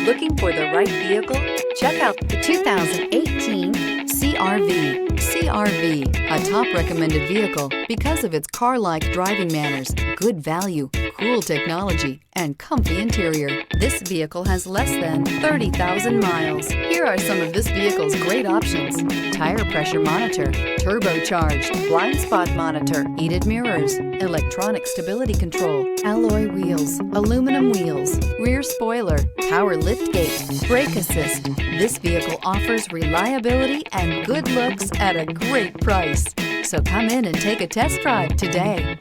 Looking for the right vehicle? Check out the 2018 CR-V. CR-V, a top recommended vehicle because of its car-like driving manners, good value, cool technology, and comfy interior. This vehicle has less than 30,000 miles. Here are some of this vehicle's great options: tire pressure monitor, turbocharged, blind spot monitor, heated mirrors, electronic stability control, alloy wheels, aluminum wheels, rear spoiler, power liftgate, brake assist. This vehicle offers reliability and good looks at a great price. So come in and take a test drive today.